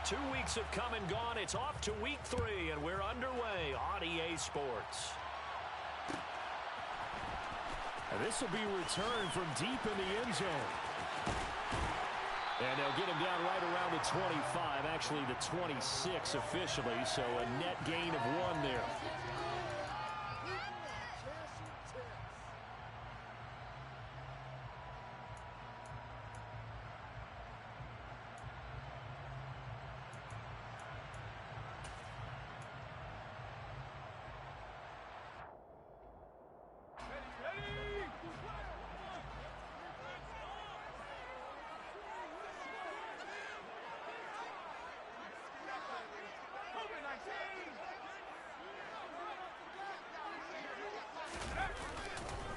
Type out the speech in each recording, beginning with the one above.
2 weeks have come and gone. It's off to week 3, and we're underway on EA Sports. And this will be returned from deep in the end zone. And they'll get him down right around the 25, actually the 26 officially, so a net gain of 1 there.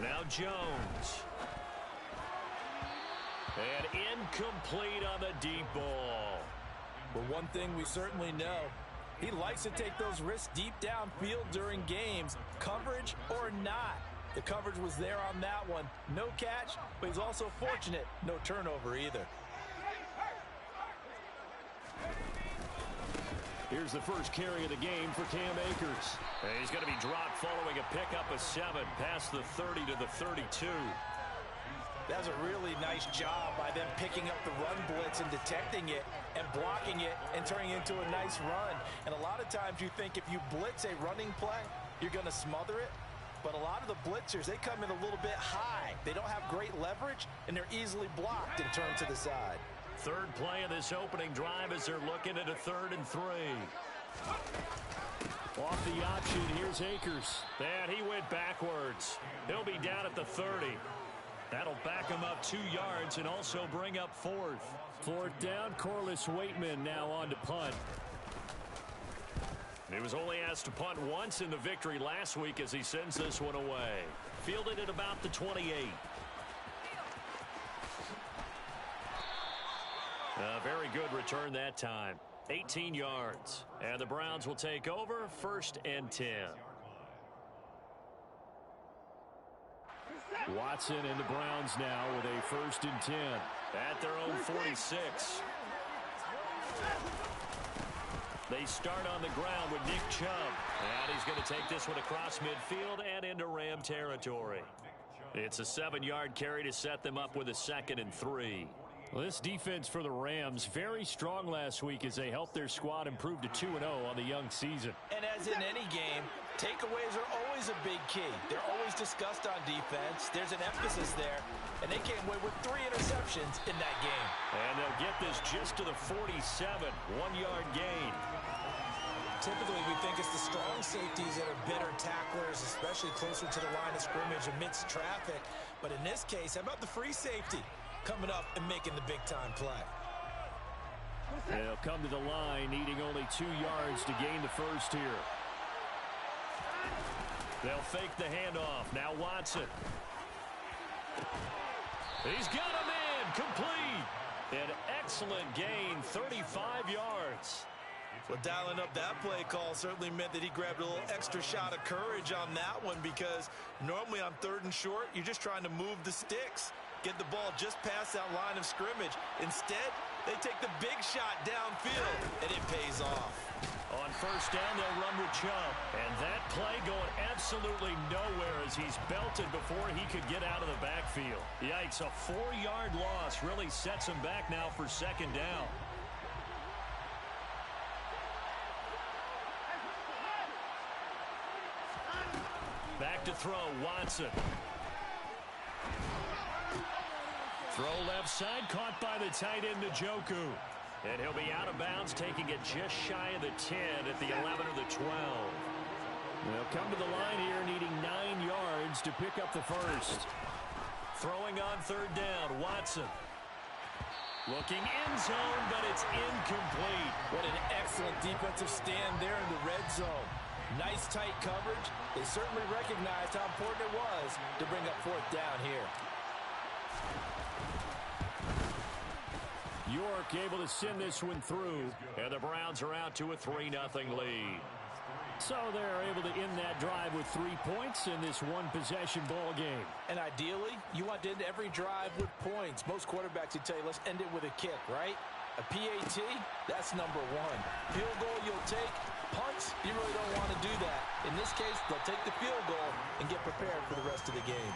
Now Jones. And incomplete on the deep ball. But one thing we certainly know, he likes to take those risks deep downfield during games, coverage or not. The coverage was there on that one. No catch, but he's also fortunate. No turnover either. Here's the first carry of the game for Cam Akers. And he's going to be dropped following a pickup of 7 past the 30 to the 32. That's a really nice job by them picking up the run blitz and detecting it and blocking it and turning it into a nice run. And a lot of times you think if you blitz a running play, you're going to smother it. But a lot of the blitzers, they come in a little bit high. They don't have great leverage, and they're easily blocked and turned to the side. Third play of this opening drive as they're looking at a 3rd and 3. Off the option, here's Akers. And he went backwards. He'll be down at the 30. That'll back him up 2 yards and also bring up 4th. 4th down, Corliss Waitman now on to punt. He was only asked to punt once in the victory last week as he sends this one away. Fielded at about the 28. A very good return that time. 18 yards. And the Browns will take over 1st and 10. Watson and the Browns now with a 1st and 10. At their own 46. They start on the ground with Nick Chubb. And he's going to take this one across midfield and into Ram territory. It's a 7-yard carry to set them up with a 2nd and 3. Well, this defense for the Rams, very strong last week as they helped their squad improve to 2-0 on the young season. And as in any game, takeaways are always a big key. They're always discussed on defense. There's an emphasis there, and they came away with 3 interceptions in that game. And they'll get this just to the 47, 1-yard gain. Typically, we think it's the strong safeties that are better tacklers, especially closer to the line of scrimmage amidst traffic. But in this case, how about the free safety coming up and making the big-time play? They'll come to the line, needing only 2 yards to gain the 1st here. They'll fake the handoff. Now Watson. He's got him in. Complete. An excellent gain, 35 yards. Well, dialing up that play call certainly meant that he grabbed a little extra shot of courage on that one, because normally on 3rd and short, you're just trying to move the sticks, get the ball just past that line of scrimmage. Instead, they take the big shot downfield, and it pays off. On 1st down, they'll run with Chubb. And that play going absolutely nowhere as he's belted before he could get out of the backfield. Yikes, a 4-yard loss really sets him back now for 2nd down. Back to throw, Watson. Throw left side, caught by the tight end, Njoku. And he'll be out of bounds, taking it just shy of the 10 at the 11 or the 12. They'll come to the line here, needing 9 yards to pick up the 1st. Throwing on 3rd down, Watson. Looking in zone, but it's incomplete. What an excellent defensive stand there in the red zone. Nice tight coverage. They certainly recognized how important it was to bring up 4th down here. York able to send this one through. And the Browns are out to a 3-0 lead. So they're able to end that drive with 3 points in this one-possession ball game. And ideally, you want to end every drive with points. Most quarterbacks would tell you, let's end it with a kick, right? A PAT, that's number one. Field goal you'll take. Punts, you really don't want to do that. In this case, they'll take the field goal and get prepared for the rest of the game.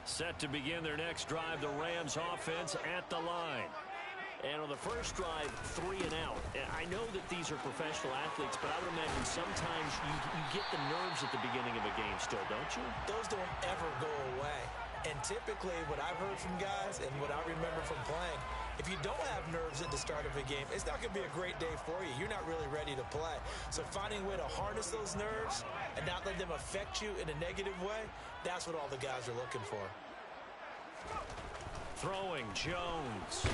Set to begin their next drive, the Rams offense at the line. And on the first drive, 3 and out. And I know that these are professional athletes, but I would imagine sometimes you get the nerves at the beginning of a game still, don't you? Those don't ever go away. And typically what I've heard from guys and what I remember from playing, if you don't have nerves at the start of a game, it's not going to be a great day for you. You're not really ready to play. So finding a way to harness those nerves and not let them affect you in a negative way, that's what all the guys are looking for. Throwing Jones.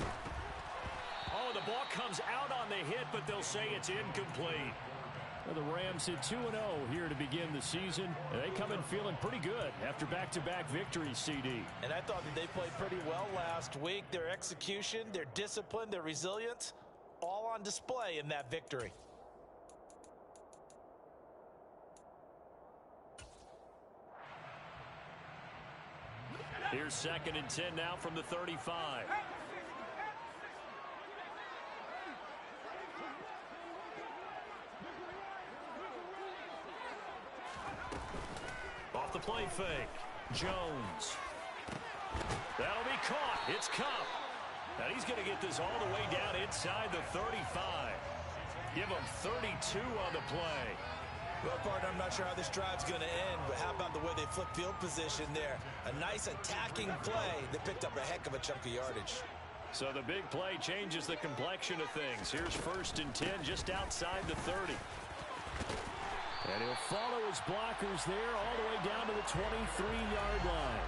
Oh, the ball comes out on the hit, but they'll say it's incomplete. Well, the Rams hit 2-0 here to begin the season. And they come in feeling pretty good after back-to-back victories, CD. And I thought that they played pretty well last week. Their execution, their discipline, their resilience, all on display in that victory. Here's 2nd and 10 now from the 35. Off the play fake. Jones. That'll be caught. It's Cup. And he's going to get this all the way down inside the 35. Give him 32 on the play. Well, partner, I'm not sure how this drive's going to end, but how about the way they flip field position there? A nice attacking play that picked up a heck of a chunk of yardage. So the big play changes the complexion of things. Here's 1st and 10 just outside the 30. And he'll follow his blockers there all the way down to the 23-yard line.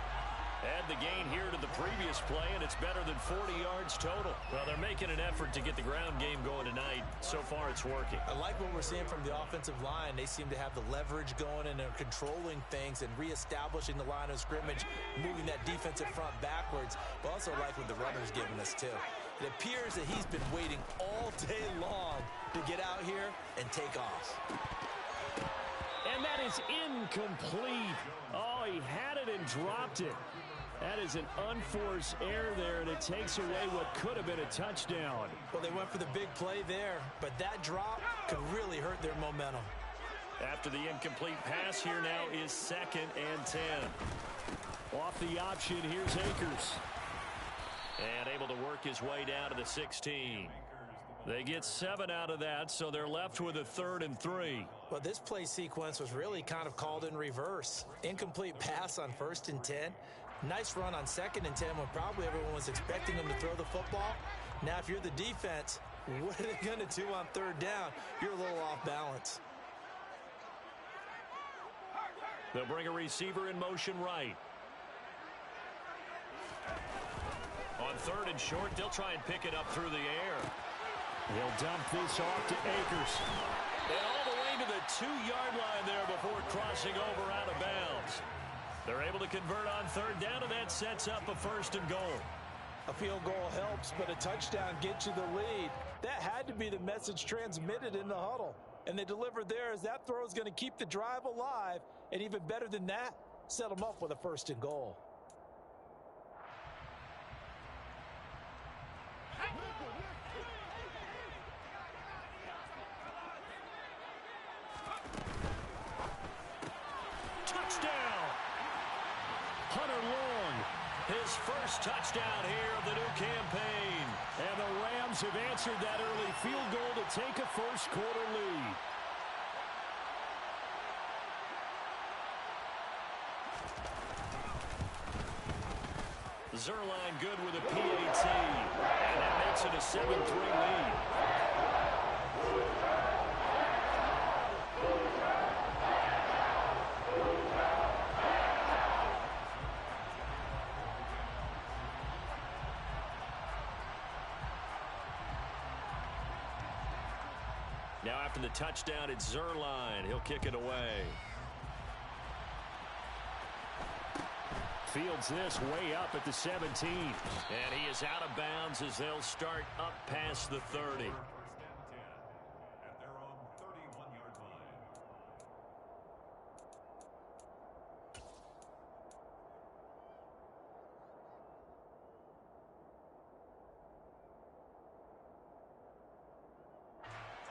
Add the gain here to the previous play, and it's better than 40 yards total. Well, they're making an effort to get the ground game going tonight. So far, it's working. I like what we're seeing from the offensive line. They seem to have the leverage going, and they're controlling things and reestablishing the line of scrimmage, moving that defensive front backwards. But also like what the runner's giving us, too. It appears that he's been waiting all day long to get out here and take off. And that is incomplete. Oh, he had it and dropped it. That is an unforced error there, and it takes away what could have been a touchdown. Well, they went for the big play there, but that drop could really hurt their momentum. After the incomplete pass, here now is 2nd and 10. Off the option, here's Akers. And able to work his way down to the 16. They get 7 out of that, so they're left with a 3rd and 3. Well, this play sequence was really kind of called in reverse. Incomplete pass on 1st and 10. Nice run on 2nd and 10 when probably everyone was expecting them to throw the football. Now, if you're the defense, what are they going to do on 3rd down? You're a little off balance. They'll bring a receiver in motion right. On 3rd and short, they'll try and pick it up through the air. He'll dump this off to Akers. And all the way to the 2-yard line there before crossing over out of bounds. They're able to convert on 3rd down, and that sets up a 1st and goal. A field goal helps, but a touchdown gets you the lead. That had to be the message transmitted in the huddle. And they delivered there as that throw is going to keep the drive alive. And even better than that, set them up with a 1st and goal. His first touchdown here of the new campaign. And the Rams have answered that early field goal to take a first-quarter lead. Zerline good with a PAT. And that makes it a 7-3 lead. Now after the touchdown, it's Zerline. He'll kick it away. Fields this way up at the 17. And he is out of bounds as they'll start up past the 30.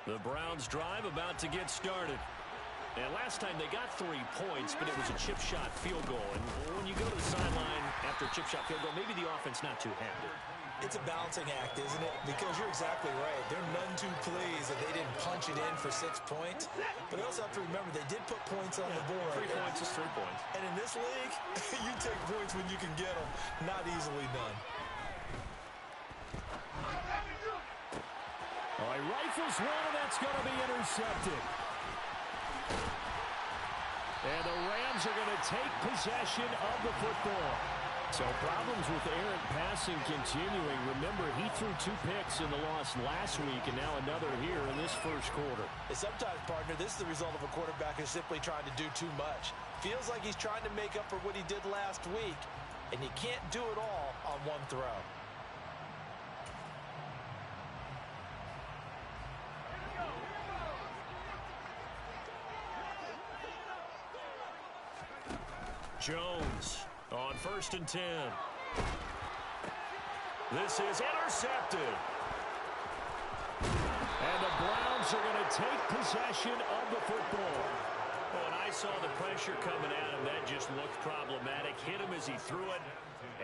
The Browns drive about to get started. And last time they got 3 points, but it was a chip shot field goal. And when you go to the sideline after a chip shot field goal, maybe the offense not too happy. It's a balancing act, isn't it? Because you're exactly right. They're none too pleased that they didn't punch it in for 6 points. But they also have to remember they did put points on the board. 3 points is 3 points. And in this league, you take points when you can get them. Not easily done. All right, rifles one, and that's going to be intercepted. And the Rams are going to take possession of the football. So problems with errant passing continuing. Remember, he threw 2 picks in the loss last week, and now another here in this first quarter. And sometimes, partner, this is the result of a quarterback who's simply trying to do too much. Feels like he's trying to make up for what he did last week, and you can't do it all on one throw. Jones on 1st and 10. This is intercepted. And the Browns are going to take possession of the football. Oh, and I saw the pressure coming at him. That just looked problematic. Hit him as he threw it,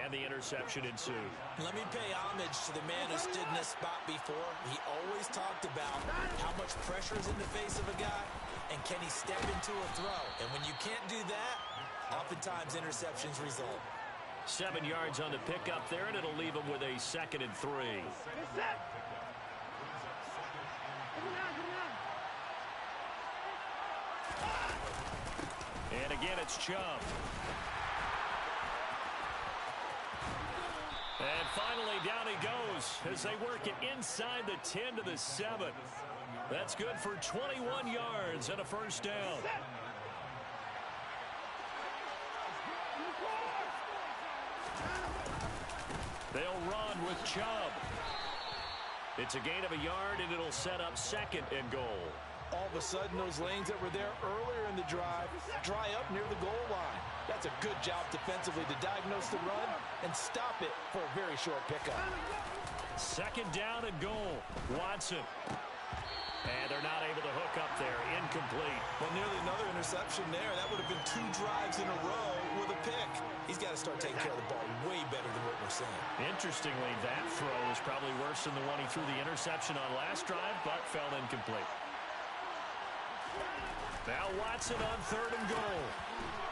and the interception ensued. Let me pay homage to the man who stood in this spot before. He always talked about how much pressure is in the face of a guy, and can he step into a throw. And when you can't do that, oftentimes interceptions result. 7 yards on the pickup there, and it'll leave him with a 2nd and 3. And again, it's Chubb. And finally, down he goes as they work it inside the 10 to the 7. That's good for 21 yards and a first down. They'll run with Chubb. It's a gain of a yard, and it'll set up 2nd and goal. All of a sudden, those lanes that were there earlier in the drive dry up near the goal line. That's a good job defensively to diagnose the run and stop it for a very short pickup. 2nd down and goal. Watson. And they're not able to hook up there. Incomplete. Well, nearly another interception there. That would have been 2 drives in a row with a pick. He's got to start taking care of the ball way better than what we're seeing. Interestingly, that throw is probably worse than the one he threw the interception on last drive, but fell incomplete. Now Watson on 3rd and goal.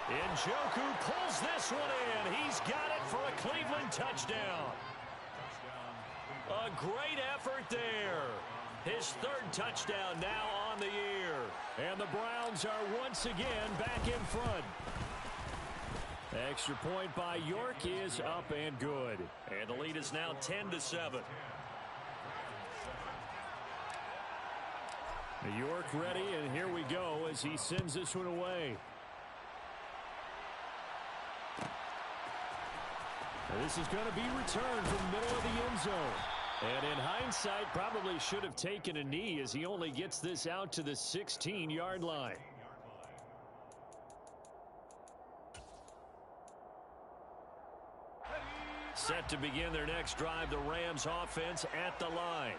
Njoku pulls this one in. He's got it for a Cleveland touchdown. A great effort there. His 3rd touchdown now on the year. And the Browns are once again back in front. Extra point by York is up and good. And the lead is now 10 to 7. York ready, and here we go as he sends this one away. And this is going to be returned from the middle of the end zone. And in hindsight, probably should have taken a knee as he only gets this out to the 16-yard line. Set to begin their next drive, the Rams offense at the line.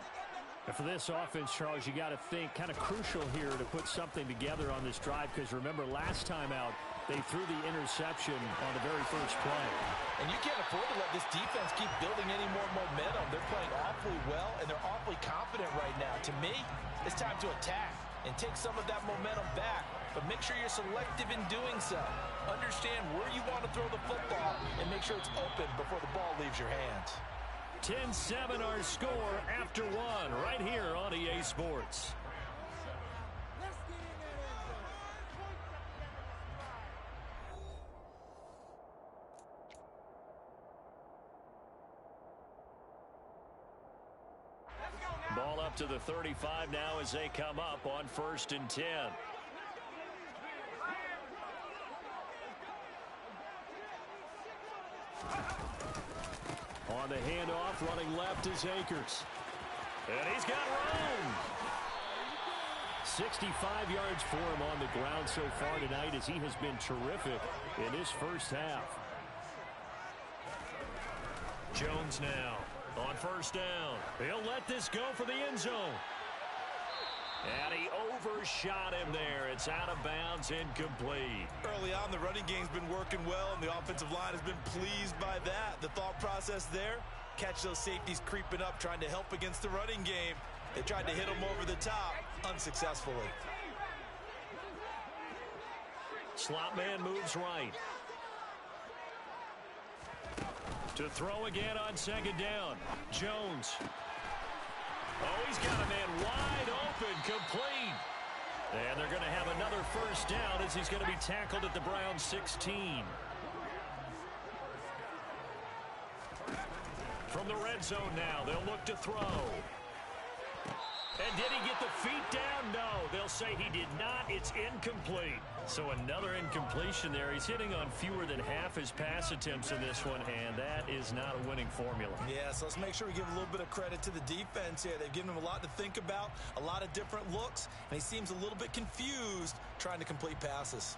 And for this offense, Charles, you got to think kind of crucial here to put something together on this drive, because remember last time out they threw the interception on the very first play. And you can't afford to let this defense keep building any more momentum. They're playing awfully well, and they're awfully confident right now. To me, it's time to attack and take some of that momentum back, but make sure you're selective in doing so. Understand where you want to throw the football and make sure it's open before the ball leaves your hands. 10-7 our score after 1 right here on EA Sports. Ball up to the 35 now as they come up on 1st and 10. On the handoff, running left is Akers. And he's got room. 65 yards for him on the ground so far tonight as he has been terrific in his first half. Jones now on 1st down. He'll let this go for the end zone. And he overshot him there. It's out of bounds, incomplete. Early on, the running game's been working well, and the offensive line has been pleased by that. The thought process there, catch those safeties creeping up, trying to help against the running game. They tried to hit him over the top, unsuccessfully. Slot man moves right. To throw again on second down. Jones. Oh, he's got a man wide open, complete. And they're going to have another first down as he's going to be tackled at the Browns 16. From the red zone now, they'll look to throw. And did he get the feet down? No, they'll say he did not. It's incomplete. So another incompletion there. He's hitting on fewer than half his pass attempts in this one, and that is not a winning formula. Yeah, so let's make sure we give a little bit of credit to the defense here. They've given him a lot to think about, a lot of different looks, and he seems a little bit confused trying to complete passes.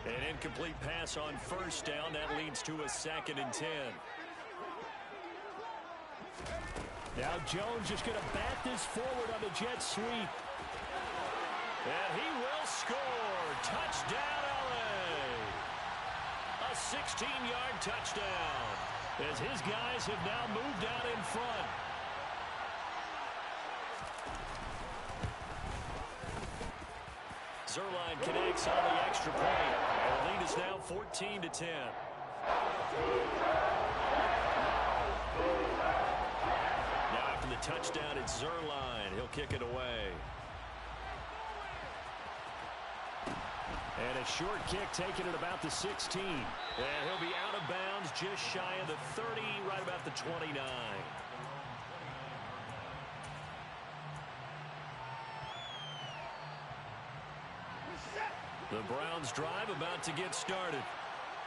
An incomplete pass on first down. That leads to a 2nd and 10. Now Jones just going to bat this forward on the jet sweep. And he will score. Touchdown, LA. A 16-yard touchdown as his guys have now moved out in front. Zerline connects on the extra point. The lead is now 14-10. Now after the touchdown, it's Zerline. He'll kick it away. And a short kick taken at about the 16. And he'll be out of bounds just shy of the 30, right about the 29. The Browns drive about to get started.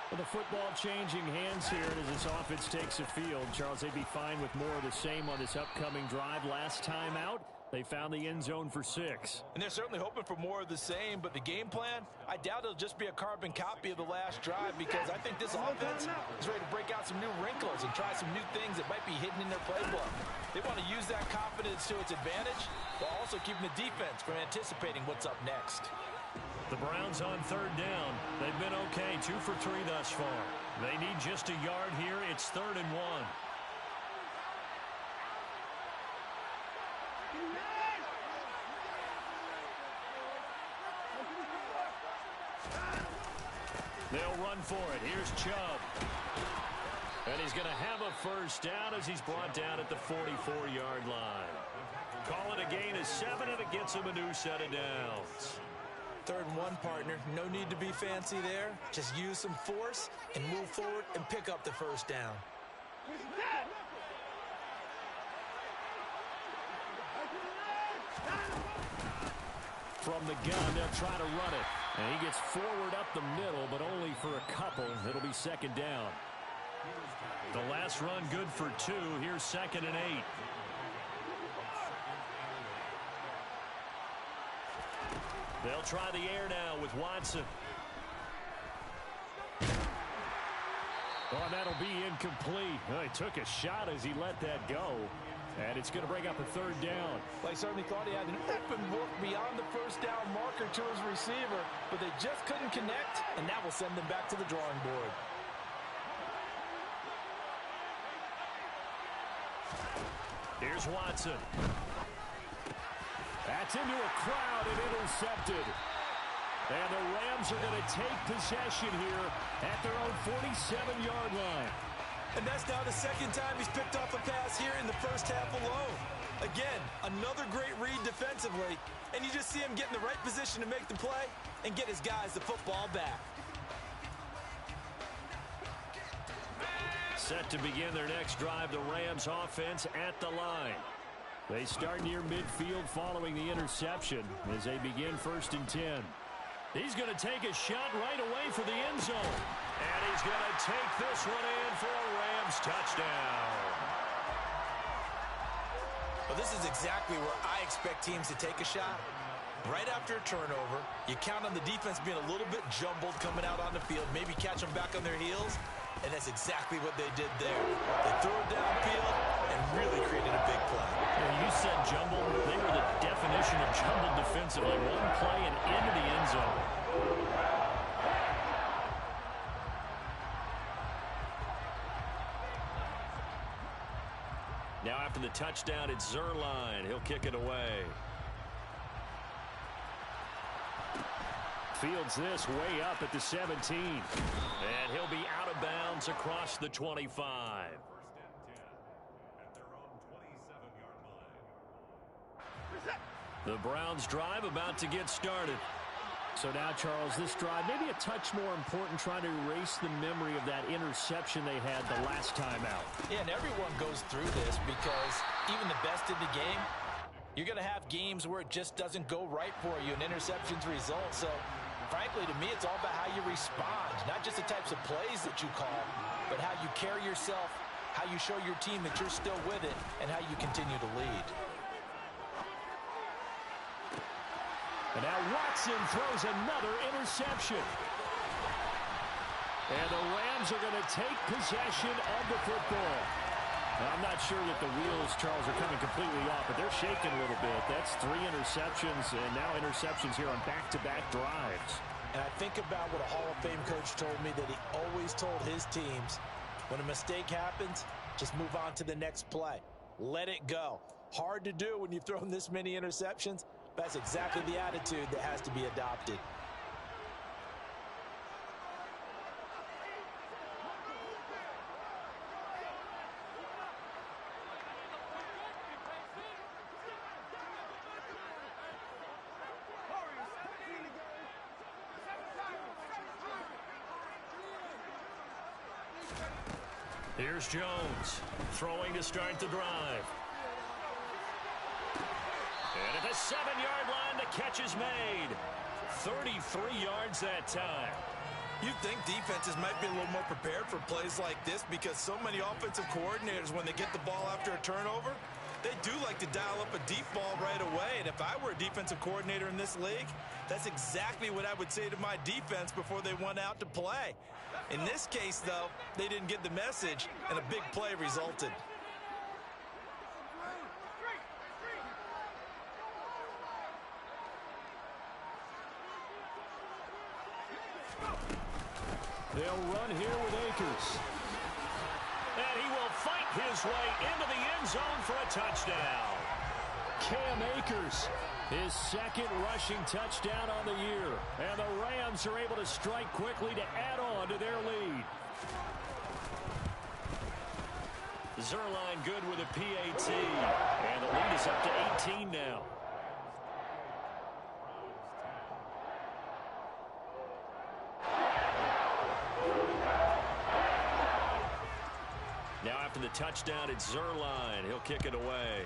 Well, the football changing hands here as this offense takes the field. Charles, they'd be fine with more of the same on this upcoming drive. Last time out, they found the end zone for 6. And they're certainly hoping for more of the same, but the game plan, I doubt it'll just be a carbon copy of the last drive, because I think this offense is ready to break out some new wrinkles and try some new things that might be hidden in their playbook. They want to use that confidence to its advantage while also keeping the defense from anticipating what's up next. The Browns on 3rd down. They've been okay, 2 for 3 thus far. They need just a yard here. It's 3rd and 1. They'll run for it. Here's Chubb. And he's going to have a first down as he's brought down at the 44-yard line. Call it a gain of 7, and it gets him a new set of downs. 3rd and 1, partner. No need to be fancy there. Just use some force and move forward and pick up the first down. From the gun, they'll try to run it. And he gets forward up the middle, but only for a couple. It'll be 2nd down. The last run good for 2. Here's 2nd and 8. They'll try the air now with Watson. Oh, that'll be incomplete. Well, he took a shot as he let that go. And it's going to bring up a 3rd down. Well, he certainly thought he had an open look beyond the first down marker to his receiver, but they just couldn't connect, and that will send them back to the drawing board. Here's Watson. That's into a crowd and intercepted. And the Rams are going to take possession here at their own 47-yard line. And that's now the 2nd time he's picked off a pass here in the first half alone. Again, another great read defensively, and you just see him get in the right position to make the play and get his guys the football back. Set to begin their next drive, the Rams offense at the line. They start near midfield following the interception as they begin 1st and 10. He's going to take a shot right away for the end zone. And he's going to take this one in for a Rams touchdown. Well, this is exactly where I expect teams to take a shot. Right after a turnover, you count on the defense being a little bit jumbled coming out on the field, maybe catch them back on their heels, and that's exactly what they did there. They threw it downfield and really created a big play. Yeah, you said jumbled. They were the definition of jumbled defensively. One play and into the end zone. Now after the touchdown, it's Zerline. He'll kick it away. Fields this way up at the 17. And he'll be out of bounds across the 25. The Browns drive about to get started. So now, Charles, this drive maybe a touch more important, trying to erase the memory of that interception they had the last time out. Yeah, and everyone goes through this because even the best in the game, you're going to have games where it just doesn't go right for you and interceptions result. So, frankly, to me, it's all about how you respond, not just the types of plays that you call, but how you carry yourself, how you show your team that you're still with it, and how you continue to lead. And now Watson throws another interception. And the Rams are going to take possession of the football. Now, I'm not sure that the wheels, Charles, are coming completely off, but they're shaking a little bit. That's 3 interceptions, and now interceptions here on back-to-back drives. And I think about what a Hall of Fame coach told me, that he always told his teams, when a mistake happens, just move on to the next play. Let it go. Hard to do when you've thrown this many interceptions. That's exactly the attitude that has to be adopted. Here's Jones throwing to start the drive. And at the 7-yard line, the catch is made. 33 yards that time. You'd think defenses might be a little more prepared for plays like this because so many offensive coordinators, when they get the ball after a turnover, they do like to dial up a deep ball right away. And if I were a defensive coordinator in this league, that's exactly what I would say to my defense before they went out to play. In this case, though, they didn't get the message, and a big play resulted. They'll run here with Akers. And he will fight his way into the end zone for a touchdown. Cam Akers, his second rushing touchdown on the year. And the Rams are able to strike quickly to add on to their lead. Zerline good with a PAT. And the lead is up to 18 now. Now after the touchdown, it's Zerline. He'll kick it away.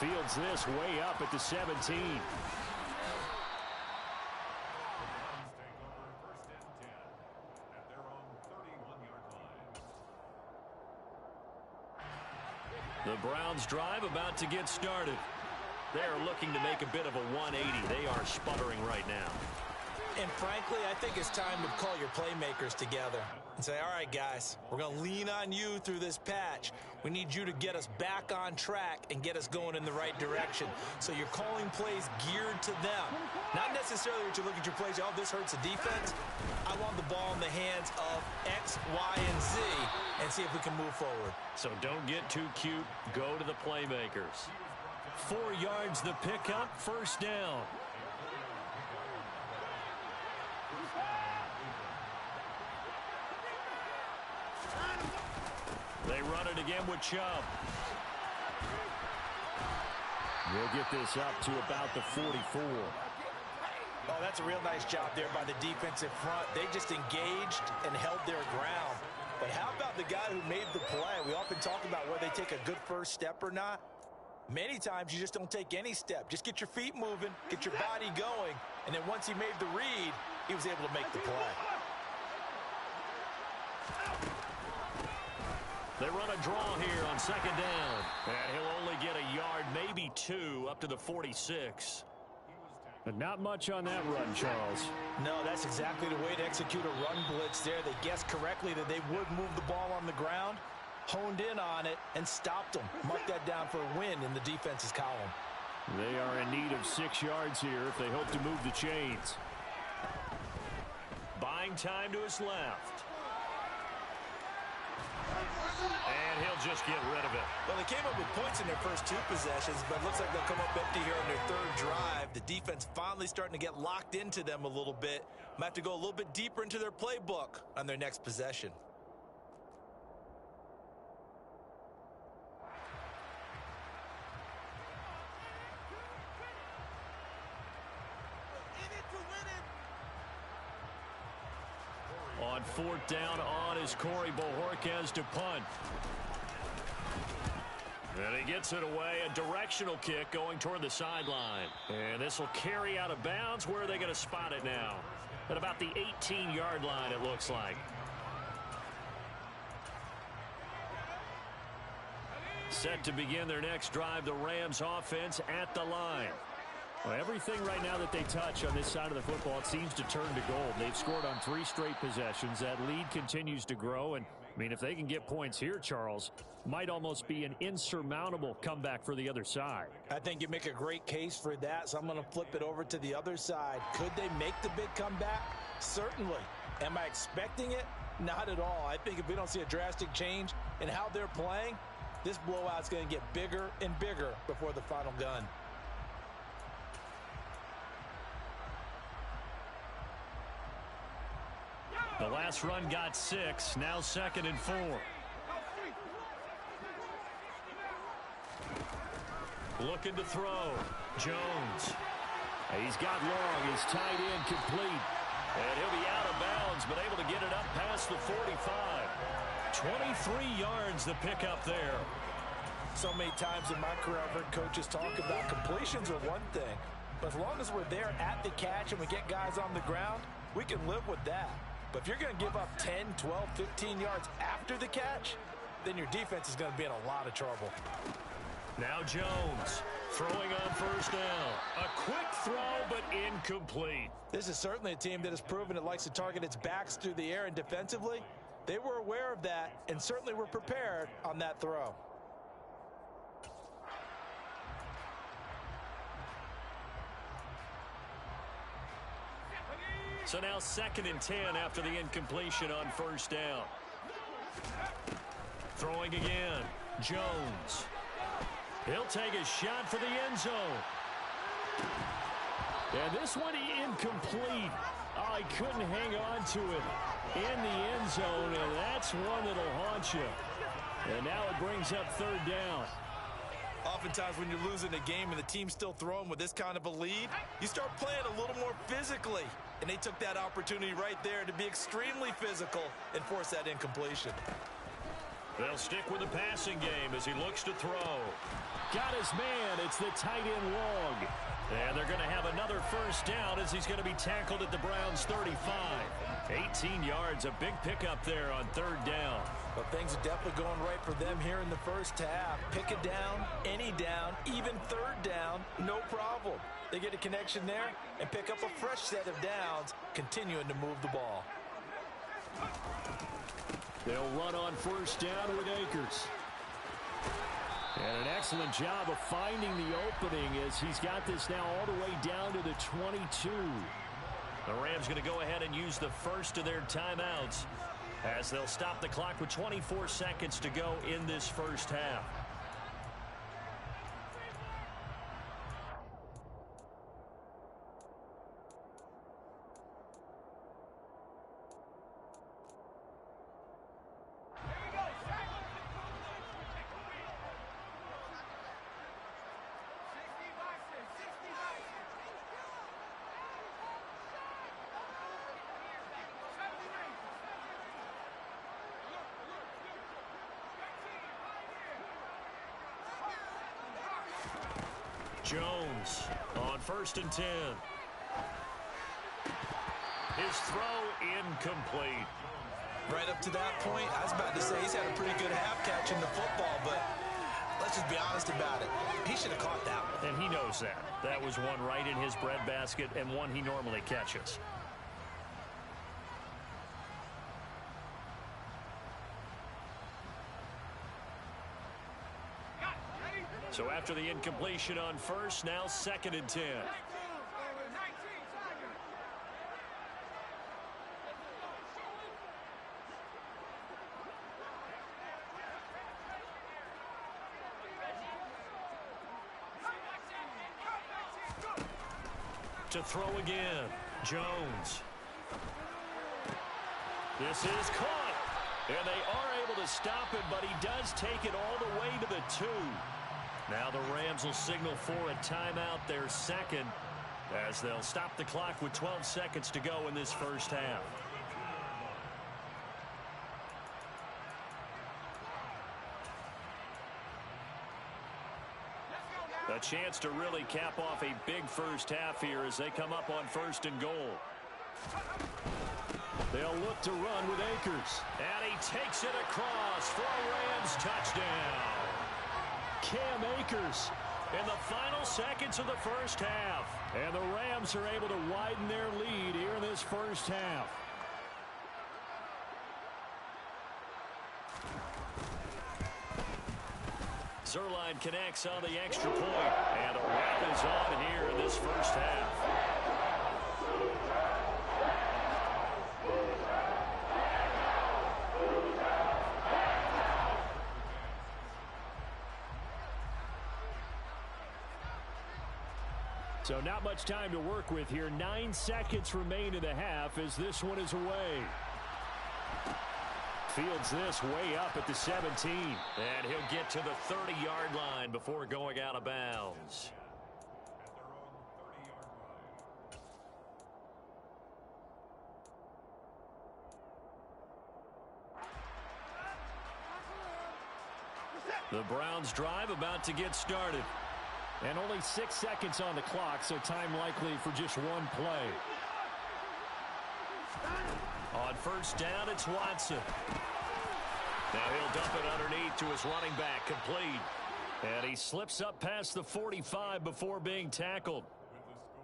Fields this way up at the 17. The Browns drive about to get started. They're looking to make a bit of a 180. They are sputtering right now. And frankly, I think it's time to call your playmakers together and say, all right, guys, we're going to lean on you through this patch. We need you to get us back on track and get us going in the right direction. So you're calling plays geared to them. Not necessarily that you look at your plays, oh, this hurts the defense. I want the ball in the hands of X, Y, and Z and see if we can move forward. So don't get too cute. Go to the playmakers. 4 yards the pickup, first down. They run it again with Chubb. We'll get this up to about the 44. Oh, that's a real nice job there by the defensive front. They just engaged and held their ground. But how about the guy who made the play? We often talk about whether they take a good first step or not. Many times you just don't take any step. Just get your feet moving, get your body going, and then once he made the read, he was able to make the play. They run a draw here on second down. And he'll only get a yard, maybe two, up to the 46. But not much on that run, Charles. No, that's exactly the way to execute a run blitz there. They guessed correctly that they would move the ball on the ground, honed in on it, and stopped them. Mark that down for a win in the defense's column. They are in need of 6 yards here if they hope to move the chains. Buying time to his left. And he'll just get rid of it. Well, they came up with points in their first 2 possessions, but it looks like they'll come up empty here on their 3rd drive. The defense finally starting to get locked into them a little bit. Might have to go a little bit deeper into their playbook on their next possession. On 4th down on is Corey Bojorquez to punt. And he gets it away. A directional kick going toward the sideline. And this will carry out of bounds. Where are they going to spot it now? At about the 18-yard line, it looks like. Set to begin their next drive, the Rams offense at the line. Well, everything right now that they touch on this side of the football, it seems to turn to gold. They've scored on 3 straight possessions. That lead continues to grow. And, I mean, if they can get points here, Charles, might almost be an insurmountable comeback for the other side. I think you make a great case for that, so I'm going to flip it over to the other side. Could they make the big comeback? Certainly. Am I expecting it? Not at all. I think if we don't see a drastic change in how they're playing, this blowout's going to get bigger and bigger before the final gun. The last run got 6. Now 2nd and 4. Looking to throw. Jones. He's got long. He's tied in complete. And he'll be out of bounds, but able to get it up past the 45. 23 yards the pickup there. So many times in my career I've heard coaches talk about completions are one thing. But as long as we're there at the catch and we get guys on the ground, we can live with that. But if you're going to give up 10, 12, 15 yards after the catch, then your defense is going to be in a lot of trouble. Now Jones throwing on 1st down. A quick throw, but incomplete. This is certainly a team that has proven it likes to target its backs through the air, and defensively, they were aware of that and certainly were prepared on that throw. So now 2nd and 10 after the incompletion on 1st down. Throwing again. Jones. He'll take a shot for the end zone. And this one incomplete. Oh, he couldn't hang on to it in the end zone, and that's one that'll haunt you. And now it brings up 3rd down. Oftentimes when you're losing a game and the team's still throwing with this kind of a lead, you start playing a little more physically. And they took that opportunity right there to be extremely physical and force that incompletion. They'll stick with the passing game as he looks to throw. Got his man. It's the tight end Long. And they're going to have another 1st down as he's going to be tackled at the Browns' 35. 18 yards, a big pickup there on 3rd down. But things are definitely going right for them here in the first half. Pick a down, any down, even 3rd down, no problem. They get a connection there and pick up a fresh set of downs, continuing to move the ball. They'll run on 1st down with Akers. And an excellent job of finding the opening as he's got this now all the way down to the 22. The Rams going to go ahead and use the first of their timeouts as they'll stop the clock with 24 seconds to go in this first half. Jones on 1st and 10. His throw incomplete. Right up to that point, I was about to say he's had a pretty good half catching the football, but let's just be honest about it. He should have caught that one. And he knows that. That was one right in his breadbasket and one he normally catches. So after the incompletion on first, now 2nd and 10. To throw again, Jones. This is caught, and they are able to stop him, but he does take it all the way to the 2. Now the Rams will signal for a timeout, their second, as they'll stop the clock with 12 seconds to go in this first half. A chance to really cap off a big first half here as they come up on 1st and goal. They'll look to run with Akers. And he takes it across for a Rams touchdown. Cam Akers in the final seconds of the first half. And the Rams are able to widen their lead here in this first half. Zerline connects on the extra point, and a wrap is on here in this first half. So not much time to work with here. 9 seconds remain in the half as this one is away. Fields this way up at the 17. And he'll get to the 30-yard line before going out of bounds. The Browns drive about to get started. And only 6 seconds on the clock, so time likely for just one play. On first down, it's Watson. Now he'll dump it underneath to his running back, complete. And he slips up past the 45 before being tackled.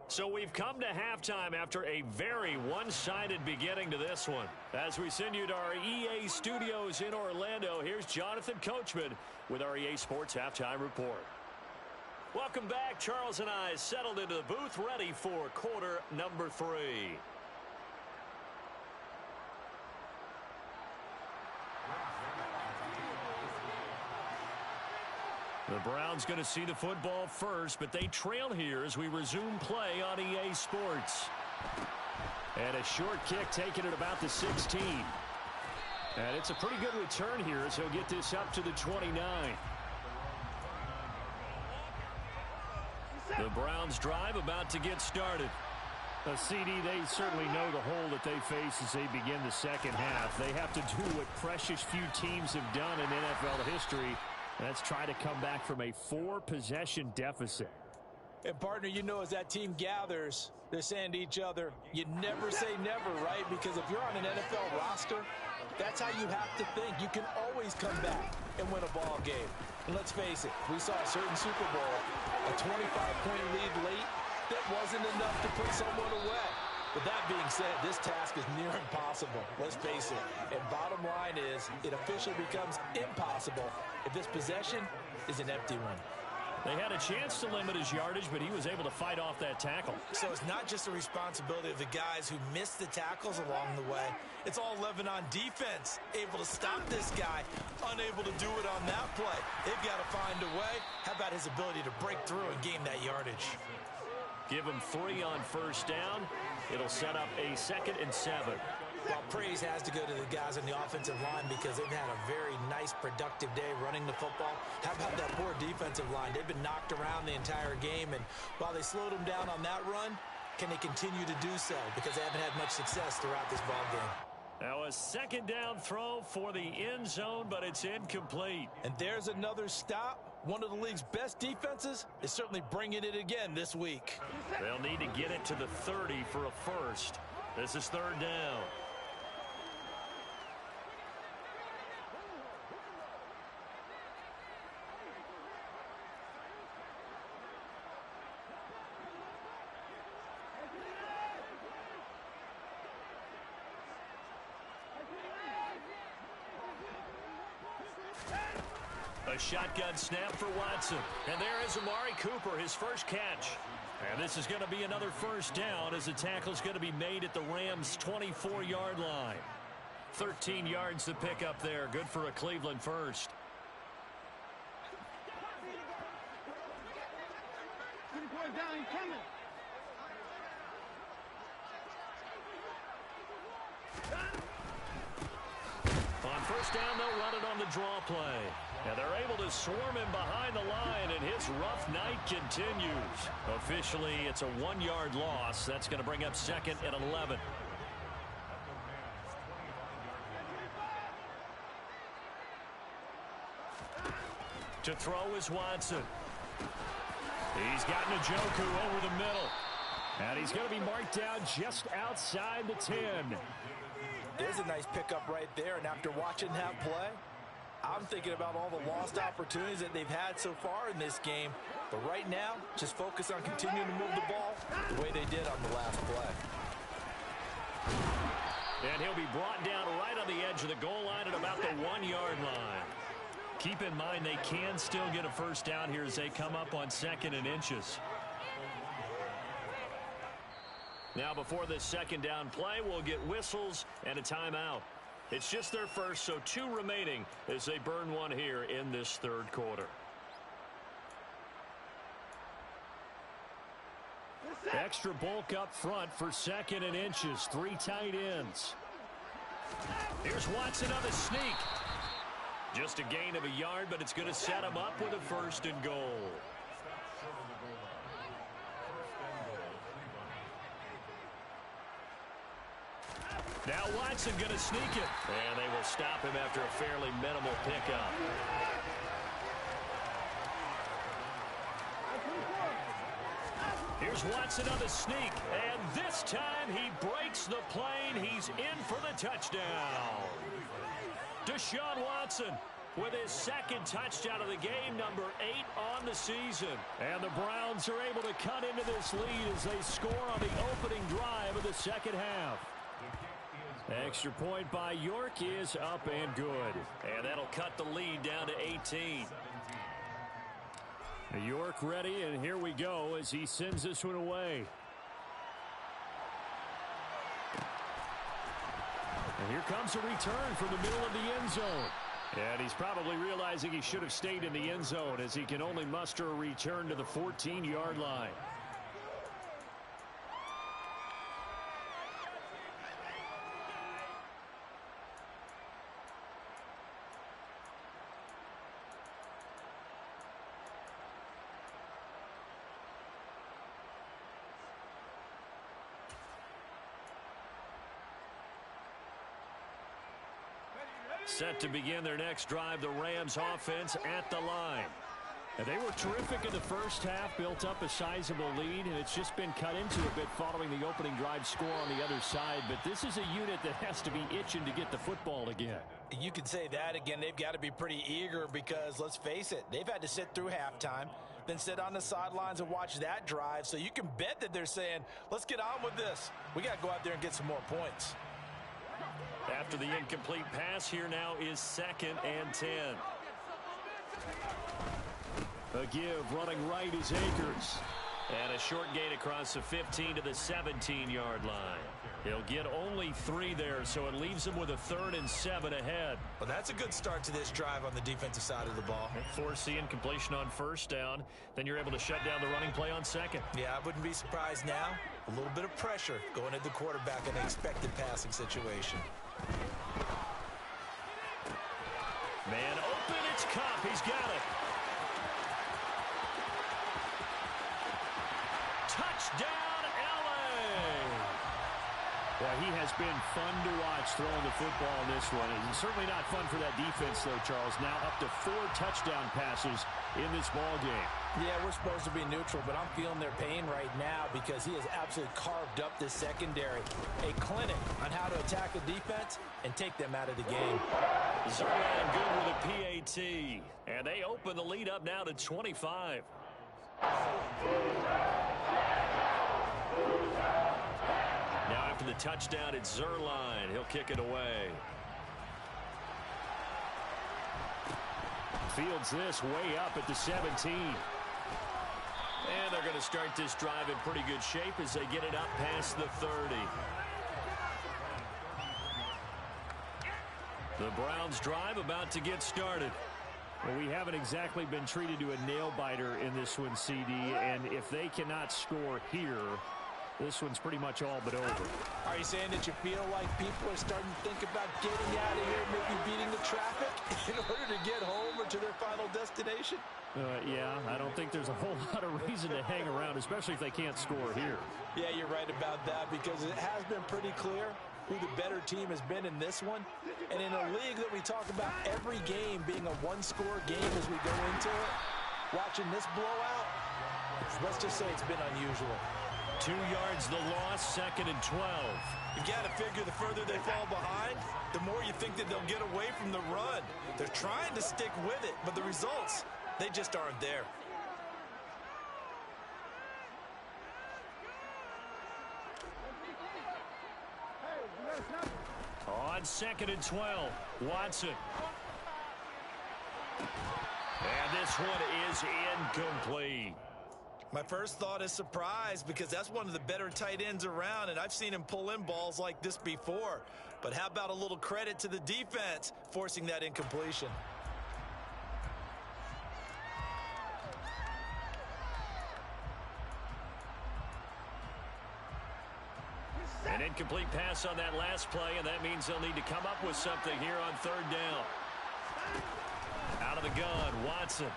So we've come to halftime after a very one-sided beginning to this one. As we send you to our EA studios in Orlando, here's Jonathan Coachman with our EA Sports Halftime Report. Welcome back. Charles and I settled into the booth ready for quarter number 3. The Browns going to see the football first, but they trail here as we resume play on EA Sports. And a short kick taken at about the 16. And it's a pretty good return here as he'll get this up to the 29. The Browns drive about to get started. CD, they certainly know the hole that they face as they begin the second half. They have to do what precious few teams have done in NFL history. Let's try to come back from a 4-possession deficit. And, partner, you know, as that team gathers, they're saying to each other, you never say never, right? Because if you're on an NFL roster, that's how you have to think. You can always come back and win a ball game. And let's face it, we saw a certain Super Bowl, a 25-point lead late, that wasn't enough to put someone away. But that being said, this task is near impossible. Let's face it. And bottom line is, it officially becomes impossible if this possession is an empty one. They had a chance to limit his yardage, but he was able to fight off that tackle. So it's not just the responsibility of the guys who missed the tackles along the way. It's all 11 on defense, able to stop this guy, unable to do it on that play. They've got to find a way. How about his ability to break through and gain that yardage? Give him 3 on first down. It'll set up a 2nd and 7. Well, praise has to go to the guys on the offensive line because they've had a very nice, productive day running the football. How about that poor defensive line? They've been knocked around the entire game, and while they slowed them down on that run, can they continue to do so? Because they haven't had much success throughout this ball game. Now a 2nd down throw for the end zone, but it's incomplete. And there's another stop. One of the league's best defenses is certainly bringing it again this week. They'll need to get it to the 30 for a first. This is 3rd down. A shotgun snap for Watson. And there is Amari Cooper, his first catch. And this is going to be another first down as the tackle is going to be made at the Rams' 24-yard line. 13 yards to pick up there. Good for a Cleveland first. On first down, they'll run it on the draw play. And they're able to swarm him behind the line, and his rough night continues. Officially, it's a 1-yard loss. That's going to bring up second and 11. To throw is Watson. He's got Njoku over the middle. And he's going to be marked down just outside the 10. There's a nice pickup right there, and after watching that play, I'm thinking about all the lost opportunities that they've had so far in this game. But right now, just focus on continuing to move the ball the way they did on the last play. And he'll be brought down right on the edge of the goal line at about the 1-yard line. Keep in mind they can still get a first down here as they come up on second and inches. Now before this second down play, we'll get whistles and a timeout. It's just their first, so 2 remaining as they burn one here in this third quarter. Extra bulk up front for second and inches. 3 tight ends. Here's Watson on the sneak. Just a gain of a yard, but it's going to set him up with a first and goal. Now Watson going to sneak it. And they will stop him after a fairly minimal pickup. Here's Watson on the sneak. And this time he breaks the plane. He's in for the touchdown. Deshaun Watson with his second touchdown of the game, number 8 on the season. And the Browns are able to cut into this lead as they score on the opening drive of the second half. Extra point by York is up and good. And that'll cut the lead down to 18. York ready, and here we go as he sends this one away. And here comes a return from the middle of the end zone. And he's probably realizing he should have stayed in the end zone as he can only muster a return to the 14-yard line. Set to begin their next drive, the Rams offense at the line. And they were terrific in the first half, built up a sizable lead, and it's just been cut into a bit following the opening drive score on the other side. But this is a unit that has to be itching to get the football again. You could say that again. They've got to be pretty eager because, let's face it, they've had to sit through halftime, then sit on the sidelines and watch that drive. So you can bet that they're saying, let's get on with this. We got to go out there and get some more points. After the incomplete pass, here now is second and 10. A give running right is Akers. And a short gain across the 15 to the 17-yard line. He'll get only 3 there, so it leaves him with a 3rd and 7 ahead. Well, that's a good start to this drive on the defensive side of the ball. Force the incompletion on first down. Then you're able to shut down the running play on second. Yeah, I wouldn't be surprised now. A little bit of pressure going at the quarterback in an expected passing situation. Man open, it's Cup. He's got it. Touchdown, L.A. Well, he has been fun to watch throwing the football in this one. It's certainly not fun for that defense, though, Charles. Now up to 4 touchdown passes in this ball game. Yeah, we're supposed to be neutral, but I'm feeling their pain right now because he has absolutely carved up this secondary. A clinic on how to attack a defense and take them out of the game. Zerline good with a PAT. And they open the lead up now to 25. Now after the touchdown, it's Zerline. He'll kick it away. Fields this way up at the 17. And they're going to start this drive in pretty good shape as they get it up past the 30. The Browns drive about to get started. Well, we haven't exactly been treated to a nail-biter in this one, CD, and if they cannot score here, this one's pretty much all but over. Are you saying that you feel like people are starting to think about getting out of here, maybe beating the traffic in order to get home or to their final destination? Yeah, I don't think there's a whole lot of reason to hang around, especially if they can't score here. Yeah, you're right about that because it has been pretty clear who the better team has been in this one. And in a league that we talk about every game being a one-score game as we go into it, watching this blowout, let's just say it's been unusual. 2 yards the loss, 2nd and 12. You got to figure the further they fall behind, the more you think that they'll get away from the run. They're trying to stick with it, but the results, they just aren't there. On 2nd and 12, Watson. And this one is incomplete. My first thought is surprise because that's one of the better tight ends around, and I've seen him pull in balls like this before. But how about a little credit to the defense forcing that incompletion? An incomplete pass on that last play, and that means they'll need to come up with something here on 3rd down. Out of the gun, Watson.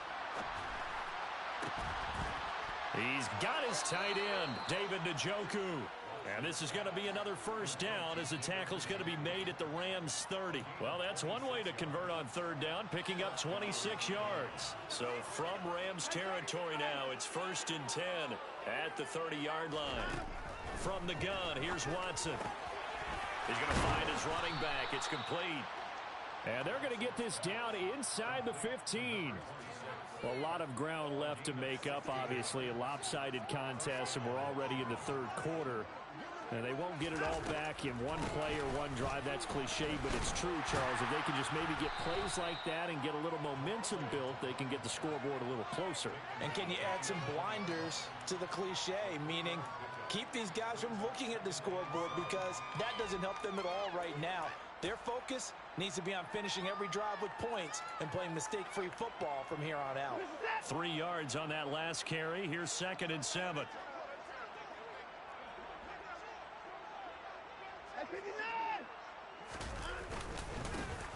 He's got his tight end, David Njoku. And this is going to be another 1st down as the tackle's going to be made at the Rams 30. Well, that's one way to convert on 3rd down, picking up 26 yards. So from Rams territory now, it's 1st and 10 at the 30-yard line. From the gun, here's Watson. He's going to find his running back. It's complete. And they're going to get this down inside the 15. A lot of ground left to make up, obviously. A lopsided contest, and we're already in the 3rd quarter. And they won't get it all back in one play or one drive. That's cliche, but it's true, Charles. If they can just maybe get plays like that and get a little momentum built, they can get the scoreboard a little closer. And can you add some blinders to the cliche, meaning keep these guys from looking at the scoreboard because that doesn't help them at all right now. Their focus needs to be on finishing every drive with points and playing mistake-free football from here on out. 3 yards on that last carry. Here's 2nd and 7.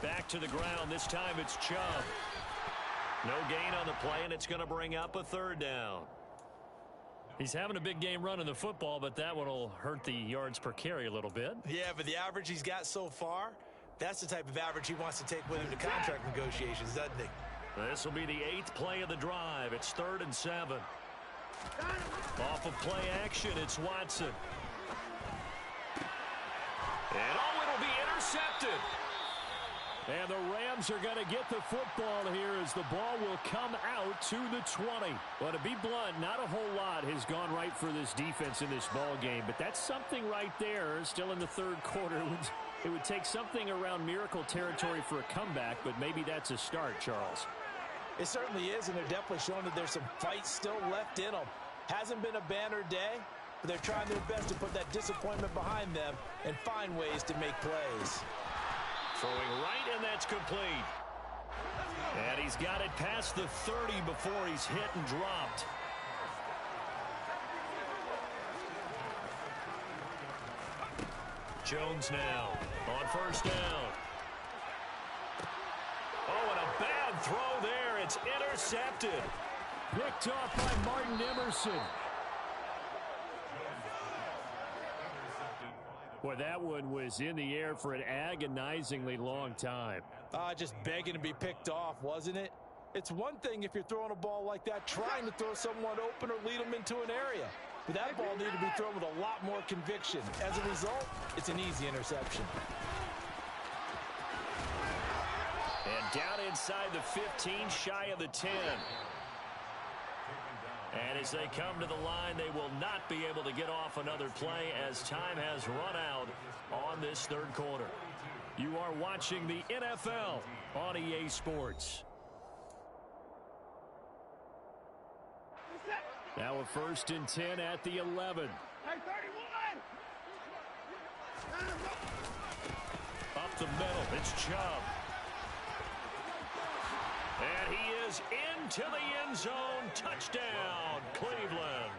Back to the ground. This time it's Chubb. No gain on the play, and it's going to bring up a 3rd down. He's having a big game running the football, but that one will hurt the yards per carry a little bit. Yeah, but the average he's got so far, that's the type of average he wants to take with him to contract negotiations, doesn't he? This will be the 8th play of the drive. It's 3rd and 7. Off of play action, it's Watson. And it'll be intercepted. And the Rams are going to get the football here as the ball will come out to the 20. Well, to be blunt, not a whole lot has gone right for this defense in this ball game, but that's something right there. Still in the 3rd quarter. It would take something around miracle territory for a comeback, but maybe that's a start, Charles. It certainly is, and they're definitely showing that there's some fight still left in them. Hasn't been a banner day, but they're trying their best to put that disappointment behind them and find ways to make plays. Throwing right, and that's complete. And he's got it past the 30 before he's hit and dropped. Jones now on 1st down. Oh, and a bad throw there. It's intercepted. Picked off by Martin Emerson. Boy, that one was in the air for an agonizingly long time. Just begging to be picked off, wasn't it? It's one thing if you're throwing a ball like that, trying to throw someone open or lead them into an area. But that ball needed to be thrown with a lot more conviction. As a result, it's an easy interception. And down inside the 15, shy of the 10. And as they come to the line, they will not be able to get off another play as time has run out on this 3rd quarter. You are watching the NFL on EA Sports. Now a 1st and 10 at the 11. Hey, 31! Up the middle, it's Chubb. And he is into the end zone. Touchdown, Cleveland.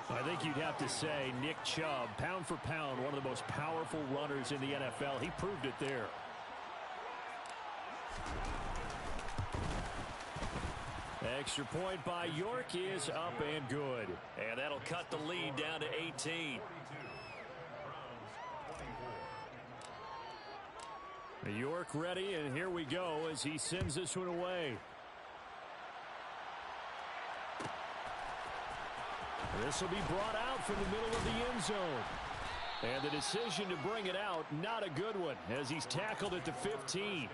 I think you'd have to say Nick Chubb, pound for pound, one of the most powerful runners in the NFL. He proved it there. Extra point by York is up and good. And that'll cut the lead down to 18. York ready, and here we go as he sends this one away. This will be brought out from the middle of the end zone. And the decision to bring it out, not a good one, as he's tackled at the 15.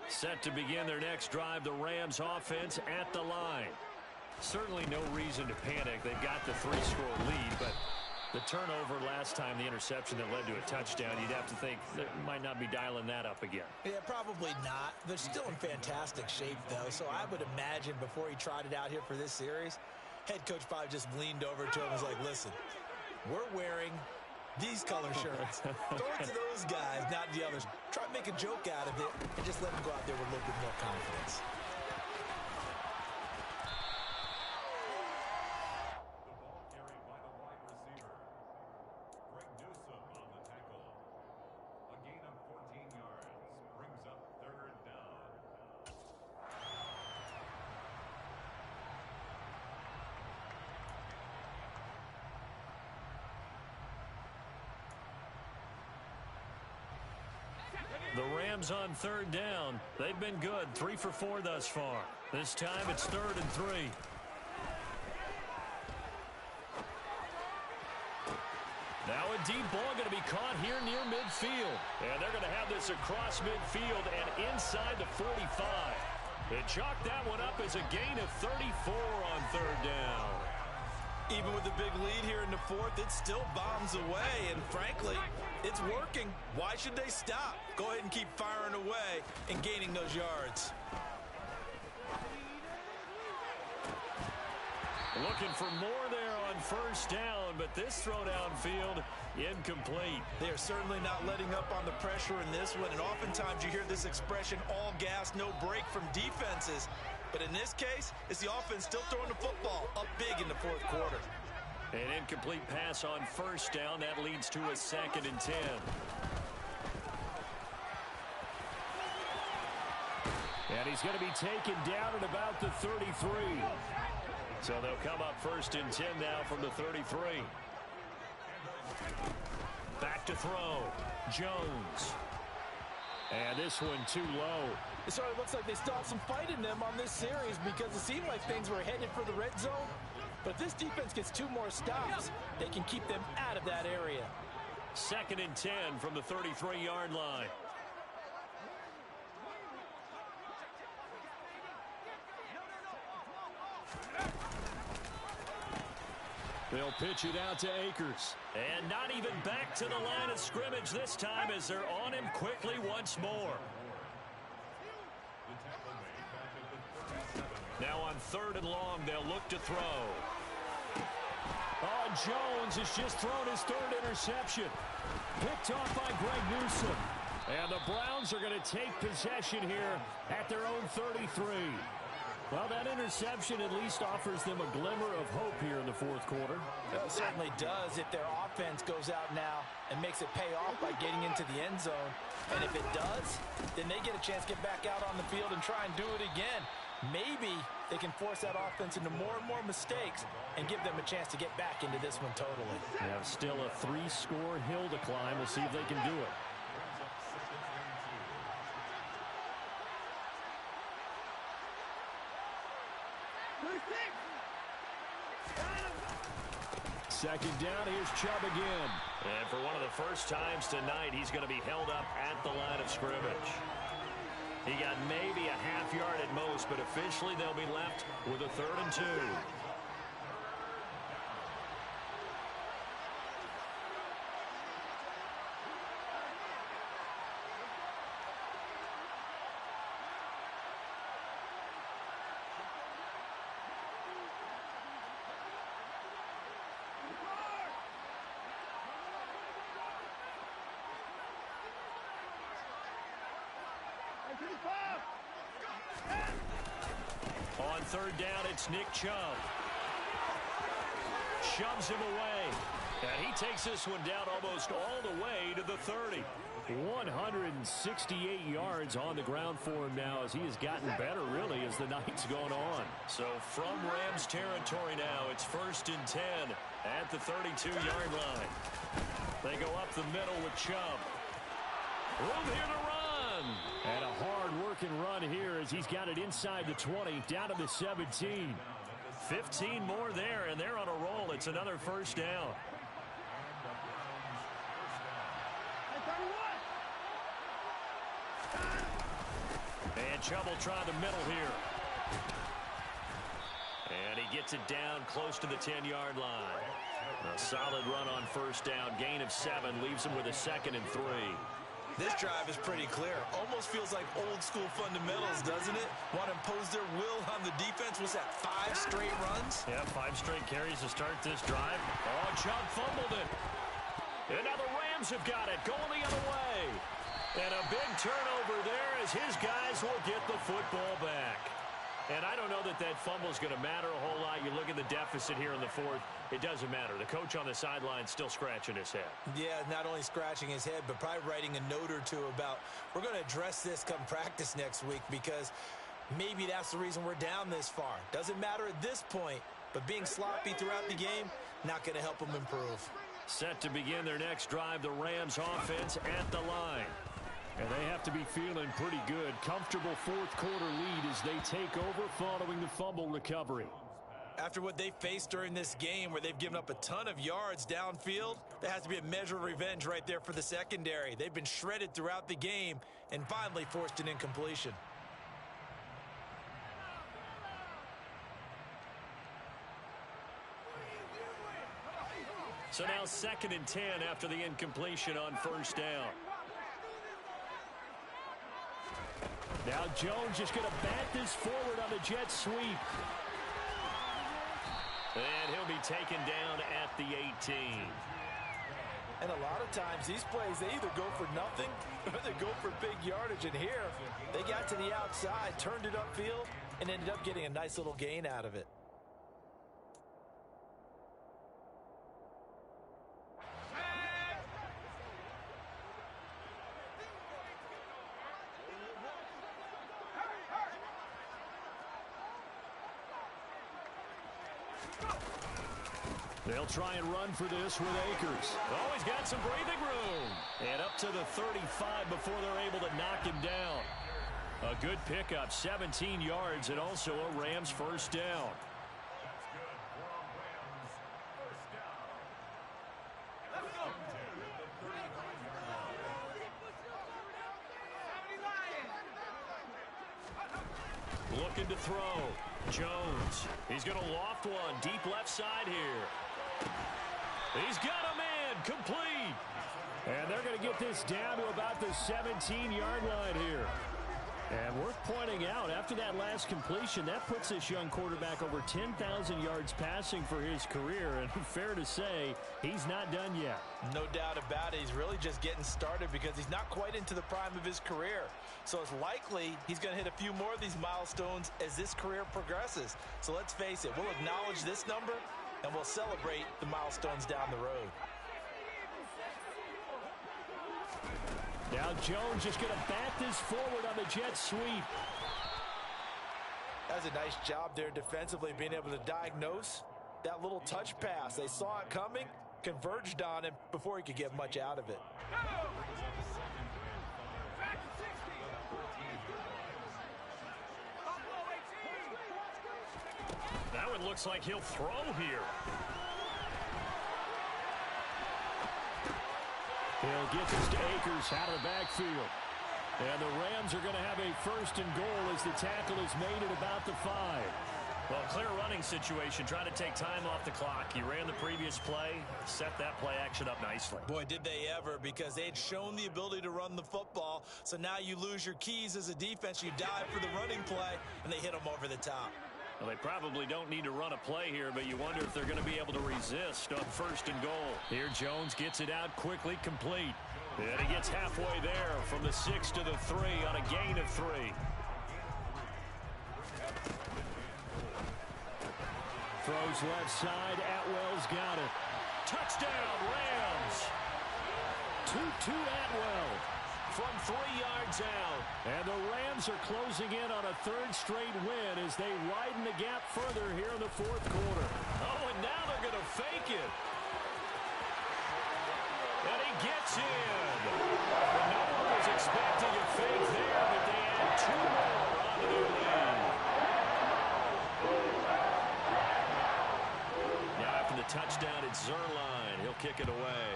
Set to begin their next drive, the Rams offense at the line. Certainly no reason to panic. They've got the 3-score lead, but the turnover last time, the interception that led to a touchdown, you'd have to think they might not be dialing that up again. Yeah, probably not. They're still in fantastic shape, though, so I would imagine before he tried it out here for this series, head coach probably just leaned over to him and was like, listen, we're wearing these color shirts. Throw it to those guys, not the others. Try to make a joke out of it and just let them go out there with a little bit more confidence. The Rams on 3rd down. They've been good, 3 for 4 thus far. This time it's 3rd and 3. Now a deep ball going to be caught here near midfield. And they're going to have this across midfield and inside the 45. They chalked that one up as a gain of 34 on 3rd down. Even with the big lead here in the 4th, it still bombs away, and frankly, it's working. Why should they stop? Go ahead and keep firing away and gaining those yards. Looking for more there on 1st down, but this throw downfield incomplete. They are certainly not letting up on the pressure in this one, and oftentimes you hear this expression, all gas, no break from defenses. But in this case, it's the offense still throwing the football up big in the 4th quarter. An incomplete pass on 1st down. That leads to a 2nd and 10. And he's going to be taken down at about the 33. So they'll come up 1st and 10 now from the 33. Back to throw. Jones. And this one too low. It sort of looks like they still have some fight in them on this series because it seemed like things were headed for the red zone. But if this defense gets 2 more stops, they can keep them out of that area. 2nd and 10 from the 33-yard line. They'll pitch it out to Akers. And not even back to the line of scrimmage this time as they're on him quickly once more. Now on 3rd and long, they'll look to throw. Oh, Jones has just thrown his 3rd interception. Picked off by Greg Newsome. And the Browns are going to take possession here at their own 33. Well, that interception at least offers them a glimmer of hope here in the 4th quarter. It certainly does if their offense goes out now and makes it pay off by getting into the end zone. And if it does, then they get a chance to get back out on the field and try and do it again. Maybe they can force that offense into more and more mistakes and give them a chance to get back into this one totally. They have still a 3-score hill to climb. We'll see if they can do it. Second down, here's Chubb again. And for one of the first times tonight, he's going to be held up at the line of scrimmage. He got maybe a half yard at most, but officially they'll be left with a 3rd and 2. On third down, it's Nick Chubb. Shoves him away. And he takes this one down almost all the way to the 30. 168 yards on the ground for him now as he has gotten better, really, as the night's gone on. So from Rams territory now, it's 1st and 10 at the 32-yard line. They go up the middle with Chubb. Room here to run. And a hard-working run here as he's got it inside the 20, down to the 17. 15 more there, and they're on a roll. It's another first down. And Chubb will try the middle here. And he gets it down close to the 10-yard line. A solid run on first down. Gain of 7 leaves him with a 2nd and 3. This drive is pretty clear. Almost feels like old-school fundamentals, doesn't it? Want to impose their will on the defense. Was that 5 straight runs? Yeah, 5 straight carries to start this drive. Oh, Chubb fumbled it. And now the Rams have got it. Going the other way. And a big turnover there as his guys will get the football back. And I don't know that that fumble is going to matter a whole lot. You look at the deficit here in the 4th. It doesn't matter. The coach on the sideline still scratching his head. Yeah, not only scratching his head, but probably writing a note or two about we're going to address this come practice next week because maybe that's the reason we're down this far. Doesn't matter at this point, but being sloppy throughout the game, not going to help them improve. Set to begin their next drive, the Rams offense at the line. And they have to be feeling pretty good. Comfortable 4th quarter lead as they take over following the fumble recovery. After what they faced during this game where they've given up a ton of yards downfield, there has to be a measure of revenge right there for the secondary. They've been shredded throughout the game and finally forced an incompletion. So now 2nd and 10 after the incompletion on first down. Now Jones just going to bat this forward on the jet sweep. And he'll be taken down at the 18. And a lot of times these plays, they either go for nothing or they go for big yardage. And here, they got to the outside, turned it upfield, and ended up getting a nice little gain out of it. They'll try and run for this with Akers. Oh, he's got some breathing room. And up to the 35 before they're able to knock him down. A good pickup, 17 yards, and also a Rams first down. Looking to throw. Jones. He's going to loft one. Deep left side here. He's got a man. Complete. And they're going to get this down to about the 17-yard line here. And worth pointing out, after that last completion, that puts this young quarterback over 10,000 yards passing for his career. And fair to say, he's not done yet. No doubt about it. He's really just getting started because he's not quite into the prime of his career. So it's likely he's going to hit a few more of these milestones as this career progresses. So let's face it, we'll acknowledge this number and we'll celebrate the milestones down the road. Now Jones just going to bat this forward on the jet sweep. That's a nice job there defensively, being able to diagnose that little touch pass. They saw it coming, converged on him before he could get much out of it. That one looks like he'll throw here. He'll get this to Akers out of the backfield. And the Rams are going to have a first and goal as the tackle is made at about the 5. Well, clear running situation, trying to take time off the clock. He ran the previous play, set that play action up nicely. Boy, did they ever, because they had shown the ability to run the football. So now you lose your keys as a defense. You dive for the running play, and they hit them over the top. Well, they probably don't need to run a play here, but you wonder if they're going to be able to resist on first and goal. Here Jones gets it out quickly, complete. And he gets halfway there from the 6 to the 3 on a gain of 3. Throws left side. Atwell's got it. Touchdown, Rams. 2-2 Atwell from 3 yards out. And the Rams are closing in on a third straight win as they widen the gap further here in the fourth quarter. Oh, and now they're going to fake it. And he gets in. And no one was expecting a fake there, but they add 2 more onto their lead. Now after the touchdown, it's Zerline. He'll kick it away.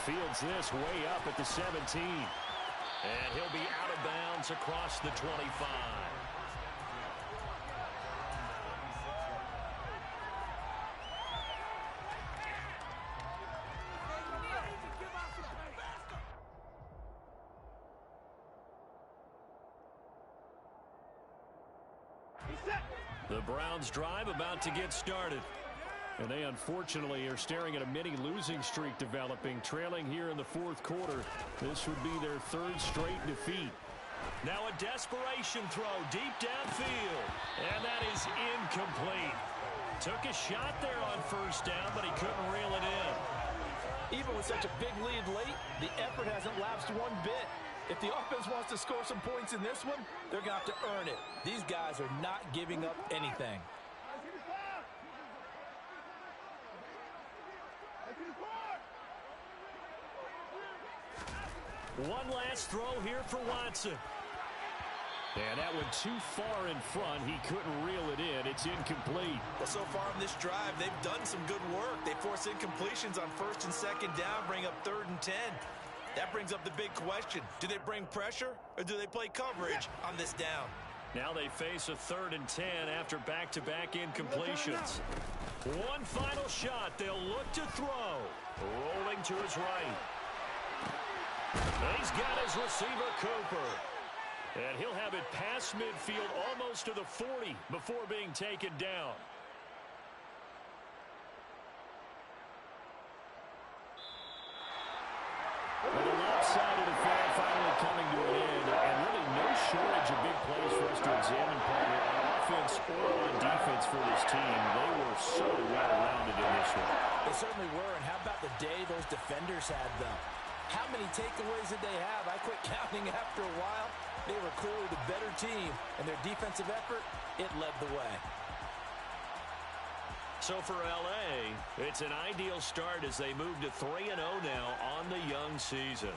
Fields this way up at the 17. And he'll be out of bounds across the 25. The Browns drive about to get started. And they unfortunately are staring at a mini losing streak developing, trailing here in the fourth quarter. This would be their 3rd straight defeat. Now a desperation throw deep downfield. And that is incomplete. Took a shot there on first down, but he couldn't reel it in. Even with such a big lead late, the effort hasn't lapsed one bit. If the offense wants to score some points in this one, they're going to have to earn it. These guys are not giving up anything. One last throw here for Watson. And that went too far in front. He couldn't reel it in. It's incomplete. Well, so far in this drive, they've done some good work. They force incompletions on 1st and 2nd down, bring up 3rd and 10. That brings up the big question. Do they bring pressure or do they play coverage on this down? Now they face a 3rd and 10 after back-to-back incompletions. One final shot. They'll look to throw. Rolling to his right. He's got his receiver, Cooper. And he'll have it past midfield almost to the 40 before being taken down. Well, the left side of the field finally coming to an end, and really no shortage of big plays for us to examine, partner, on offense or on defense for this team. They were so well-rounded in this one. They certainly were, and how about the day those defenders had, though? How many takeaways did they have? I quit counting after a while. They were clearly the better team, and their defensive effort, it led the way. So for L.A., it's an ideal start as they move to 3-0 now on the young season.